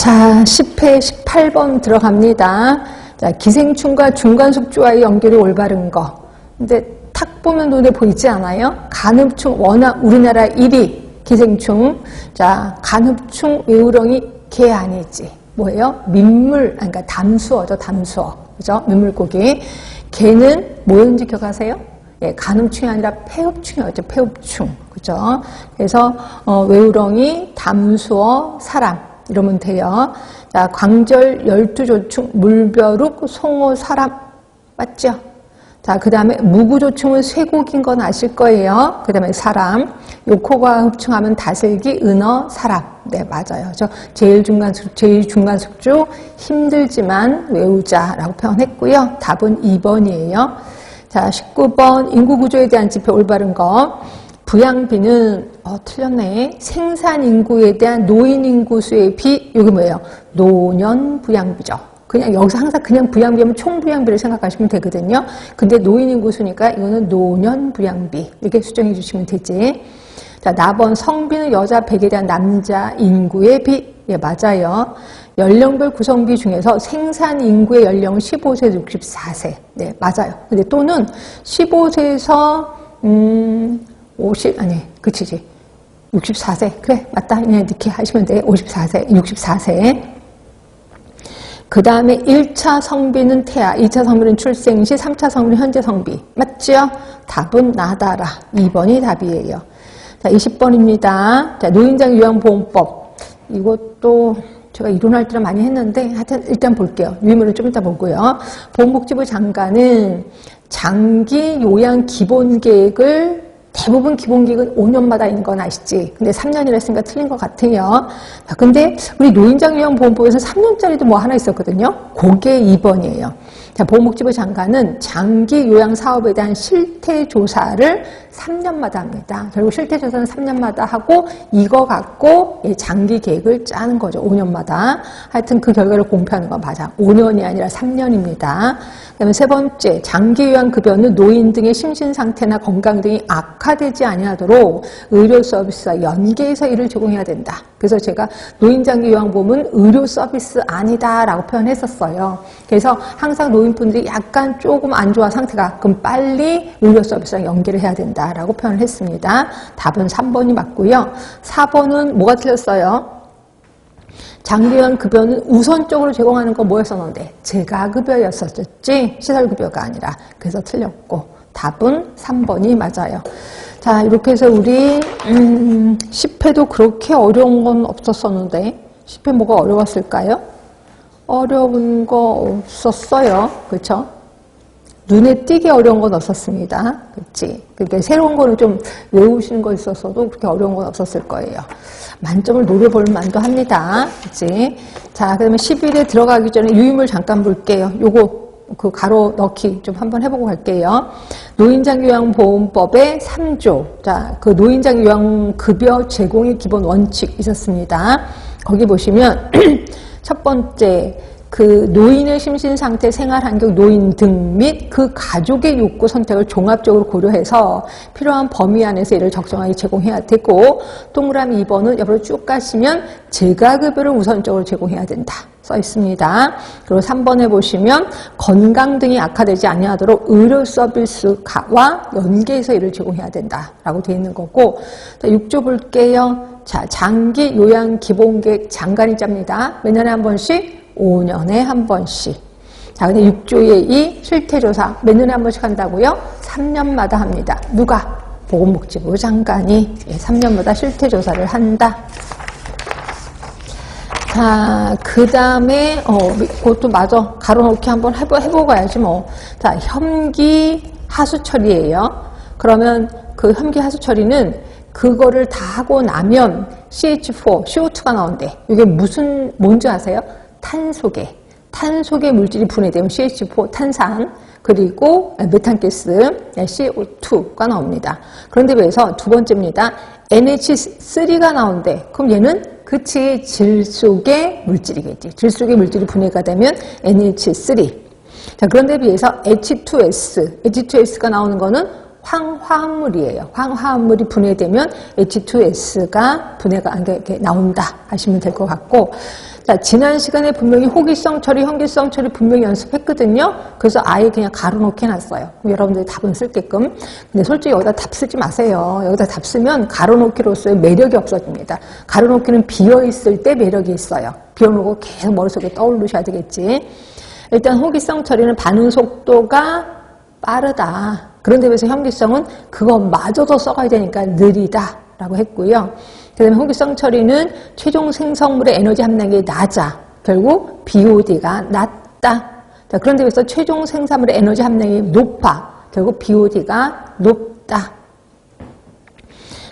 자, 10회 18번 들어갑니다. 자, 기생충과 중간숙주와의 연결이 올바른 거. 근데 탁 보면 눈에 보이지 않아요? 간흡충, 워낙 우리나라 1위 기생충. 자, 간흡충 외우렁이 개 아니지. 뭐예요? 민물, 그러니까 담수어죠, 담수어. 그죠? 민물고기. 개는 뭐였는지 기억하세요? 예, 간흡충이 아니라 폐흡충이었죠, 폐흡충. 그죠? 그래서, 외우렁이, 담수어, 사람. 이러면 돼요. 자, 광절, 열두조충, 물벼룩, 송어, 사람. 맞죠? 자, 그 다음에 무구조충은 쇠고기인 건 아실 거예요. 그 다음에 사람. 요코가 흡충하면 다슬기, 은어, 사람. 네, 맞아요. 제일 중간숙주, 힘들지만 외우자라고 표현했고요. 답은 2번이에요. 자, 19번 인구구조에 대한 지표 올바른 거. 부양비는 틀렸네. 생산 인구에 대한 노인 인구 수의 비, 이게 뭐예요? 노년 부양비죠. 그냥 여기서 항상 그냥 부양비하면 총 부양비를 생각하시면 되거든요. 근데 노인 인구 수니까 이거는 노년 부양비 이렇게 수정해 주시면 되지. 자, 나번 성비는 여자 100에 대한 남자 인구의 비. 예, 맞아요. 연령별 구성비 중에서 생산 인구의 연령은 15세에서 64세. 네, 맞아요. 근데 또는 15세에서 64세. 그래, 맞다. 그냥 이렇게 하시면 돼. 54세, 64세. 그 다음에 1차 성비는 태아, 2차 성비는 출생 시, 3차 성비는 현재 성비. 맞죠? 답은 나다라. 2번이 답이에요. 자, 20번입니다. 자, 노인장 요양보험법. 이것도 제가 이론할 때는 많이 했는데, 하여튼 일단 볼게요. 유의문은 좀 이따 보고요. 보건복지부 장관은 장기 요양 기본계획을 대부분 기본계획은 5년마다 있는 건 아시지? 근데 3년이라 했으니까 틀린 것 같아요. 자, 근데 우리 노인장요양보험법에서 3년짜리도 뭐 하나 있었거든요. 그게 2번이에요. 자, 보건복지부 장관은 장기 요양 사업에 대한 실태조사를 3년마다 합니다. 결국 실태조사는 3년마다 하고 이거 갖고 장기 계획을 짜는 거죠. 5년마다. 하여튼 그 결과를 공표하는 건 맞아. 5년이 아니라 3년입니다. 그다음에 세 번째, 장기 요양급여는 노인 등의 심신 상태나 건강 등이 악화되지 아니하도록 의료 서비스와 연계해서 이를 제공해야 된다. 그래서 제가 노인장기 요양보험은 의료 서비스 아니다라고 표현했었어요. 그래서 항상 노인분들이 약간 조금 안 좋아 상태가 그럼 빨리 의료 서비스랑 연계를 해야 된다라고 표현을 했습니다. 답은 3번이 맞고요. 4번은 뭐가 틀렸어요? 장기요양급여는 우선적으로 제공하는 건 뭐였었는데? 재가급여였었지 시설급여가 아니라. 그래서 틀렸고 답은 3번이 맞아요. 자, 이렇게 해서 우리 10회도 그렇게 어려운 건 없었었는데 10회 뭐가 어려웠을까요? 어려운 거 없었어요. 그렇죠? 눈에 띄게 어려운 건 없었습니다. 그렇지? 그러니까 새로운 거는 좀 외우시는 거 있었어도 그렇게 어려운 건 없었을 거예요. 만점을 노려볼 만도 합니다. 그렇지? 자, 그러면 11에 들어가기 전에 유의물 잠깐 볼게요. 요거 그 가로 넣기 좀 한번 해보고 갈게요. 노인장요양보험법의 3조. 자, 그 노인장요양급여 제공의 기본 원칙 있었습니다. 거기 보시면 첫 번째, 그 노인의 심신상태, 생활환경, 노인 등 및 그 가족의 욕구 선택을 종합적으로 고려해서 필요한 범위 안에서 이를 적정하게 제공해야 되고, 동그라미 2번은 옆으로 쭉 가시면 재가급여를 우선적으로 제공해야 된다 써 있습니다. 그리고 3번에 보시면 건강 등이 악화되지 아니하도록 의료 서비스와 연계해서 이를 제공해야 된다라고 되어 있는 거고, 자, 6조 볼게요. 자, 장기 요양 기본계획 장관이 짭니다. 몇 년에 한 번씩? 5년에 한 번씩. 자, 근데 6조의 2 실태조사 몇 년에 한 번씩 한다고요? 3년마다 합니다. 누가? 보건복지부 장관이 3년마다 실태조사를 한다. 자, 그 다음에 그것도 맞아. 가로놓기 한번 해보고 가야지 뭐. 자, 혐기 하수 처리예요. 그러면 그 혐기 하수 처리는 그거를 다 하고 나면 CH4, CO2가 나온대. 이게 뭔지 아세요? 탄소계 물질이 분해되면 CH4, 탄산, 그리고 메탄가스, CO2가 나옵니다. 그런데 비해서 두 번째입니다. NH3가 나온대. 그럼 얘는 그치, 질 속의 물질이겠지. 질 속의 물질이 분해가 되면 NH3. 자, 그런데 비해서 H2S, H2S가 나오는 거는 황화합물이에요. 황화합물이 분해되면 H2S가 분해가 이렇게 나온다 하시면 될 것 같고, 자, 지난 시간에 분명히 호기성 처리, 현기성 처리 분명히 연습했거든요. 그래서 아예 그냥 가로놓게 해놨어요. 여러분들이 답은 쓸게끔. 근데 솔직히 여기다 답 쓰지 마세요. 여기다 답 쓰면 가로놓기로서의 매력이 없어집니다. 가로놓기는 비어있을 때 매력이 있어요. 비워놓고 계속 머릿속에 떠올리셔야 되겠지. 일단 호기성 처리는 반응 속도가 빠르다. 그런데 비해서 현기성은 그것마저도 써가야 되니까 느리다 라고 했고요. 그 다음에 호기성 처리는 최종 생성물의 에너지 함량이 낮아. 결국 BOD가 낮다. 자, 그런데 비해서 최종 생산물의 에너지 함량이 높아. 결국 BOD가 높다.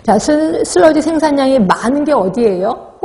자, 슬러지 생산량이 많은 게 어디예요?